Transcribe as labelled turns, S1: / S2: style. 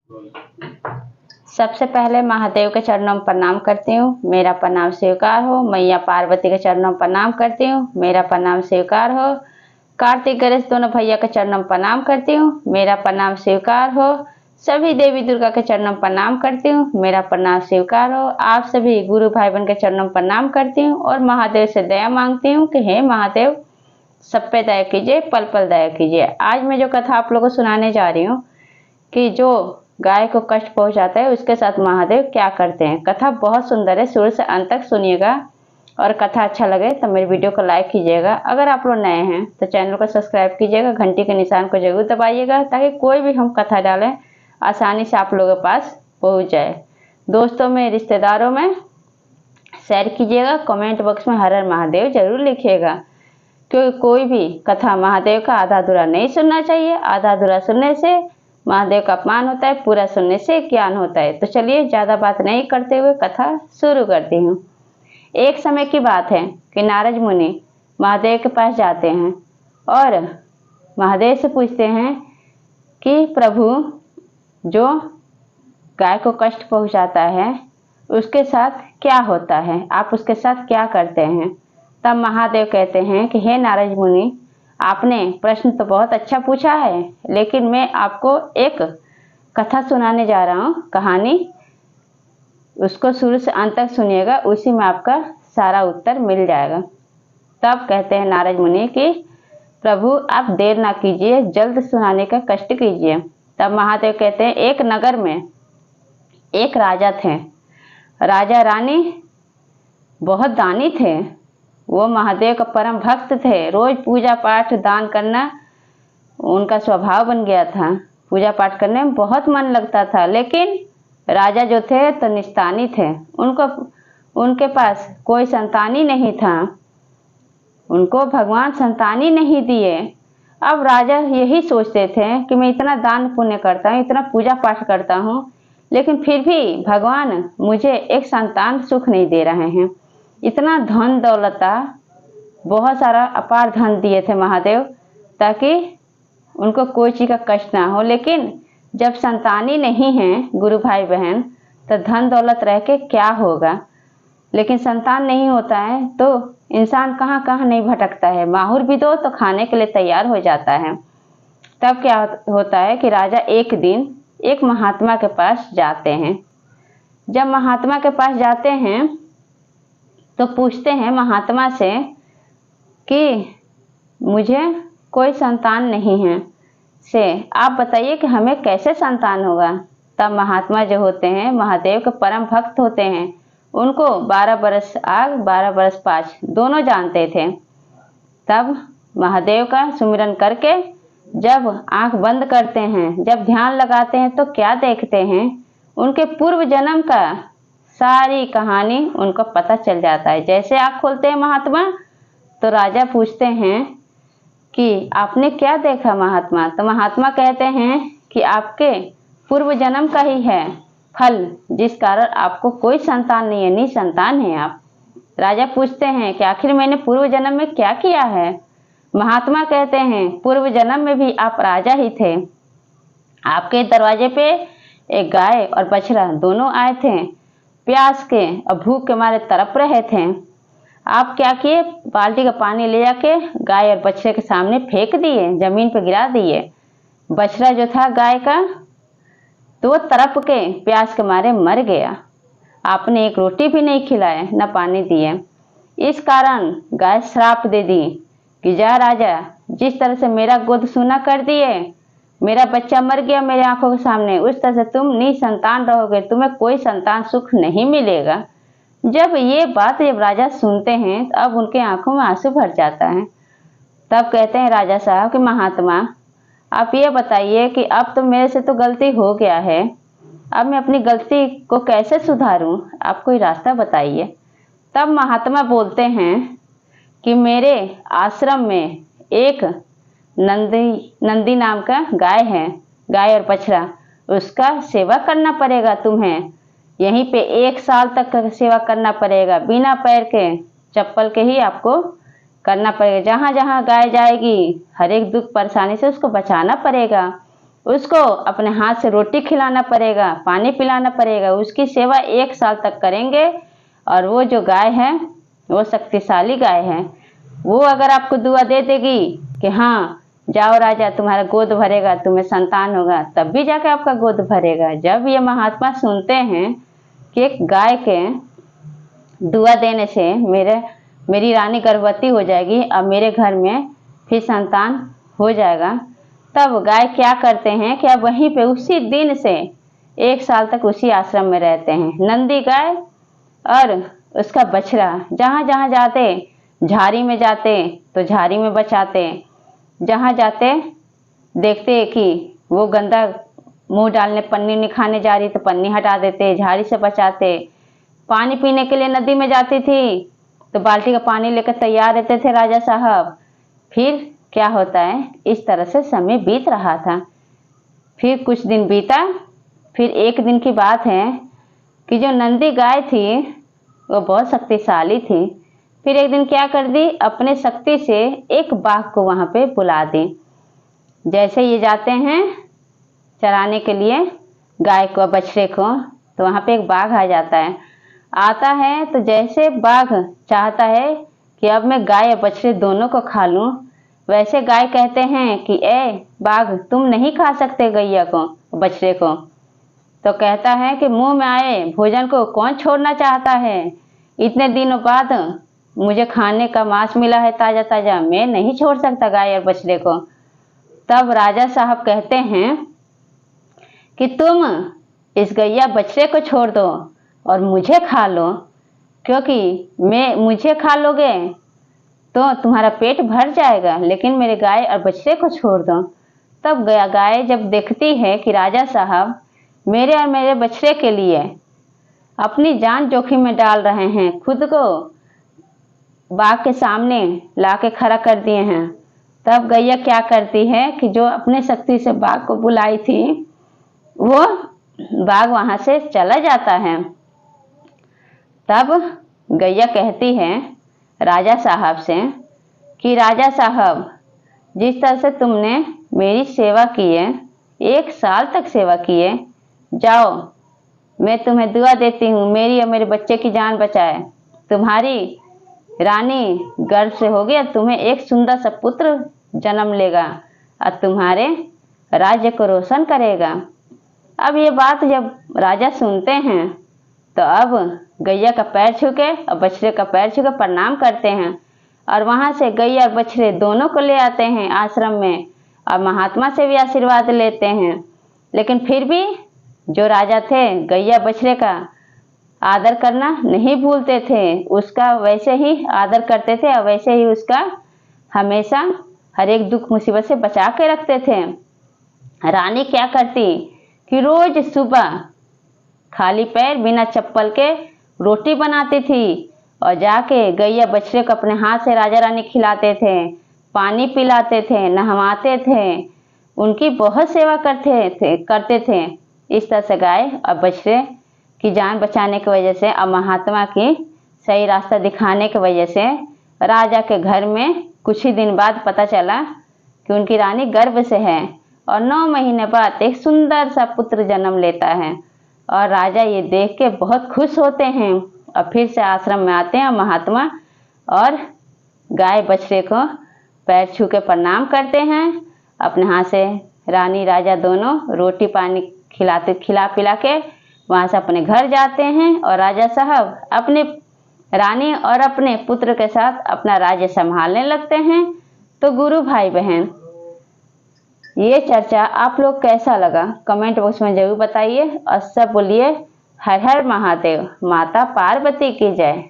S1: सबसे पहले महादेव के चरणों में प्रणाम करती हूँ, मेरा प्रणाम स्वीकार हो। मैया पार्वती के चरणों में प्रणाम करती हूँ, मेरा प्रणाम स्वीकार हो। कार्तिक गणेश दोनों भैया के चरणों में प्रणाम करती हूँ, मेरा प्रणाम स्वीकार हो। सभी देवी दुर्गा के चरणों में प्रणाम करती हूँ, मेरा प्रणाम स्वीकार हो। आप सभी गुरु भाई बहन के चरणों में प्रणाम करती हूँ और महादेव से दया मांगती हूँ कि हे महादेव, सब पे दया कीजिए, पल पल दया कीजिए। आज मैं जो कथा आप लोगों को सुनाने जा रही हूँ कि जो गाय को कष्ट पहुंचाता है उसके साथ महादेव क्या करते हैं। कथा बहुत सुंदर है, शुरू से अंत तक सुनिएगा और कथा अच्छा लगे तो मेरी वीडियो को लाइक कीजिएगा। अगर आप लोग नए हैं तो चैनल को सब्सक्राइब कीजिएगा, घंटी के निशान को जरूर दबाइएगा ताकि कोई भी हम कथा डालें आसानी से आप लोगों के पास पहुंच जाए। दोस्तों में, रिश्तेदारों में शेयर कीजिएगा। कमेंट बॉक्स में हर हर महादेव जरूर लिखिएगा, क्योंकि कोई भी कथा महादेव का आधा अधूरा नहीं सुनना चाहिए। आधा अधूरा सुनने से महादेव का अपमान होता है, पूरा सुनने से ज्ञान होता है। तो चलिए ज़्यादा बात नहीं करते हुए कथा शुरू करती हूँ। एक समय की बात है कि नारद मुनि महादेव के पास जाते हैं और महादेव से पूछते हैं कि प्रभु, जो गाय को कष्ट पहुँचाता है उसके साथ क्या होता है, आप उसके साथ क्या करते हैं। तब महादेव कहते हैं कि हे नारद मुनि, आपने प्रश्न तो बहुत अच्छा पूछा है, लेकिन मैं आपको एक कथा सुनाने जा रहा हूँ, कहानी। उसको शुरू से अंत तक सुनिएगा, उसी में आपका सारा उत्तर मिल जाएगा। तब कहते हैं नारद मुनि कि प्रभु, आप देर ना कीजिए, जल्द सुनाने का कष्ट कीजिए। तब महादेव कहते हैं, एक नगर में एक राजा थे। राजा रानी बहुत दानी थे, वो महादेव का परम भक्त थे। रोज पूजा पाठ दान करना उनका स्वभाव बन गया था। पूजा पाठ करने में बहुत मन लगता था, लेकिन राजा जो थे तो निस्तानी थे। उनके पास कोई संतान ही नहीं था, उनको भगवान संतान ही नहीं दिए। अब राजा यही सोचते थे कि मैं इतना दान पुण्य करता हूँ, इतना पूजा पाठ करता हूँ, लेकिन फिर भी भगवान मुझे एक संतान सुख नहीं दे रहे हैं। इतना धन दौलता, बहुत सारा अपार धन दिए थे महादेव ताकि उनको कोई चीज़ का कष्ट ना हो, लेकिन जब संतान ही नहीं है गुरु भाई बहन, तो धन दौलत रह के क्या होगा। लेकिन संतान नहीं होता है तो इंसान कहाँ कहाँ नहीं भटकता है, माहौर भी दो तो खाने के लिए तैयार हो जाता है। तब क्या होता है कि राजा एक दिन एक महात्मा के पास जाते हैं। जब महात्मा के पास जाते हैं तो पूछते हैं महात्मा से कि मुझे कोई संतान नहीं है, से आप बताइए कि हमें कैसे संतान होगा। तब महात्मा जो होते हैं महादेव के परम भक्त होते हैं, उनको 12 बरस आग 12 बरस पाछ दोनों जानते थे। तब महादेव का सुमिरन करके जब आंख बंद करते हैं, जब ध्यान लगाते हैं, तो क्या देखते हैं, उनके पूर्व जन्म का सारी कहानी उनको पता चल जाता है। जैसे आँख खोलते हैं महात्मा, तो राजा पूछते हैं कि आपने क्या देखा महात्मा। तो महात्मा कहते हैं कि आपके पूर्व जन्म का ही है फल, जिस कारण आपको कोई संतान नहीं है, निसंतान है आप। राजा पूछते हैं कि आखिर मैंने पूर्व जन्म में क्या किया है। महात्मा कहते हैं, पूर्व जन्म में भी आप राजा ही थे। आपके दरवाजे पे एक गाय और बछड़ा दोनों आए थे, प्यास के और भूख के मारे तड़प रहे थे। आप क्या किए, बाल्टी का पानी ले जाके गाय और बछड़े के सामने फेंक दिए, जमीन पर गिरा दिए। बछड़ा जो था गाय का, तो वो तड़प के प्यास के मारे मर गया। आपने एक रोटी भी नहीं खिलाए, न पानी दिए। इस कारण गाय श्राप दे दी कि जा राजा, जिस तरह से मेरा गोद सूना कर दिए, मेरा बच्चा मर गया मेरे आंखों के सामने, उस तरह से तुम निसंतान रहोगे, तुम्हें कोई संतान सुख नहीं मिलेगा। जब राजा सुनते हैं तो अब उनके आंखों में आंसू भर जाता है। तब कहते हैं राजा साहब कि महात्मा, आप ये बताइए कि अब तो मेरे से तो गलती हो गया है, अब मैं अपनी गलती को कैसे सुधारूं, आप कोई रास्ता बताइए। तब महात्मा बोलते हैं कि मेरे आश्रम में एक नंदी नाम का गाय है, गाय और बछड़ा, उसका सेवा करना पड़ेगा तुम्हें। यहीं पे 1 साल तक सेवा करना पड़ेगा, बिना पैर के चप्पल के ही आपको करना पड़ेगा। जहाँ जहाँ गाय जाएगी हर एक दुख परेशानी से उसको बचाना पड़ेगा। उसको अपने हाथ से रोटी खिलाना पड़ेगा, पानी पिलाना पड़ेगा, उसकी सेवा 1 साल तक करेंगे। और वो जो गाय है वो शक्तिशाली गाय है, वो अगर आपको दुआ दे देगी कि हाँ जाओ राजा तुम्हारा गोद भरेगा, तुम्हें संतान होगा, तब भी जाके आपका गोद भरेगा। जब ये महात्मा सुनते हैं कि एक गाय के दुआ देने से मेरी रानी गर्भवती हो जाएगी और मेरे घर में फिर संतान हो जाएगा, तब गाय क्या करते हैं कि अब वहीं पे उसी दिन से 1 साल तक उसी आश्रम में रहते हैं। नंदी गाय और उसका बछड़ा जहाँ जहाँ जाते, झाड़ी में जाते तो झाड़ी में बचाते, जहाँ जाते देखते कि वो गंदा मुंह डालने पन्नी नहीं खाने जा रही तो पन्नी हटा देते, झाड़ी से बचाते। पानी पीने के लिए नदी में जाती थी तो बाल्टी का पानी लेकर तैयार रहते थे राजा साहब। फिर क्या होता है, इस तरह से समय बीत रहा था। फिर कुछ दिन बीता, फिर एक दिन की बात है कि जो नंदी गाय थी वो बहुत शक्तिशाली थी। फिर एक दिन क्या कर दी, अपने शक्ति से एक बाघ को वहाँ पे बुला दी। जैसे ये जाते हैं चराने के लिए गाय को बछड़े को, तो वहाँ पे एक बाघ आ जाता है। आता है तो जैसे बाघ चाहता है कि अब मैं गाय और बछड़े दोनों को खा लूँ, वैसे गाय कहते हैं कि ए बाघ तुम नहीं खा सकते गैया को बछड़े को। तो कहता है कि मुंह में आए भोजन को कौन छोड़ना चाहता है, इतने दिनों बाद मुझे खाने का मांस मिला है ताज़ा ताज़ा, मैं नहीं छोड़ सकता गाय और बछड़े को। तब राजा साहब कहते हैं कि तुम इस गैया बछड़े को छोड़ दो और मुझे खा लो, क्योंकि मुझे खा लोगे तो तुम्हारा पेट भर जाएगा, लेकिन मेरे गाय और बछड़े को छोड़ दो। तब गाय जब देखती है कि राजा साहब मेरे और मेरे बछड़े के लिए अपनी जान जोखिम में डाल रहे हैं, खुद को बाघ के सामने लाके खड़ा कर दिए हैं, तब गैया क्या करती है कि जो अपने शक्ति से बाघ को बुलाई थी वो बाघ वहां से चला जाता है। तब गैया कहती है राजा साहब से कि राजा साहब जिस तरह से तुमने मेरी सेवा की है, 1 साल तक सेवा की है, जाओ मैं तुम्हें दुआ देती हूँ मेरी और मेरे बच्चे की जान बचाए। तुम्हारी रानी गर्भ से होगी और तुम्हें एक सुंदर सा पुत्र जन्म लेगा और तुम्हारे राज्य को रोशन करेगा। अब ये बात जब राजा सुनते हैं तो अब गैया का पैर छू के और बछड़े का पैर छू के प्रणाम करते हैं और वहाँ से गैया और बछड़े दोनों को ले आते हैं आश्रम में और महात्मा से भी आशीर्वाद लेते हैं। लेकिन फिर भी जो राजा थे गैया बछड़े का आदर करना नहीं भूलते थे, उसका वैसे ही आदर करते थे और वैसे ही उसका हमेशा हर एक दुख मुसीबत से बचा के रखते थे। रानी क्या करती कि रोज सुबह खाली पैर बिना चप्पल के रोटी बनाती थी और जाके गैया बछड़े को अपने हाथ से राजा रानी खिलाते थे, पानी पिलाते थे, नहवाते थे, उनकी बहुत सेवा करते थे। इस तरह से गाय और बछड़े की जान बचाने की वजह से और महात्मा की सही रास्ता दिखाने की वजह से राजा के घर में कुछ ही दिन बाद पता चला कि उनकी रानी गर्भ से है और 9 महीने बाद एक सुंदर सा पुत्र जन्म लेता है। और राजा ये देख के बहुत खुश होते हैं और फिर से आश्रम में आते हैं महात्मा और गाय बछड़े को पैर छू के प्रणाम करते हैं। अपने हाथ से रानी राजा दोनों रोटी पानी खिला पिला के वहाँ से अपने घर जाते हैं और राजा साहब अपने रानी और अपने पुत्र के साथ अपना राज्य संभालने लगते हैं। तो गुरु भाई बहन, ये चर्चा आप लोग कैसा लगा कमेंट बॉक्स में जरूर बताइए और सब बोलिए हर हर महादेव, माता पार्वती की जय।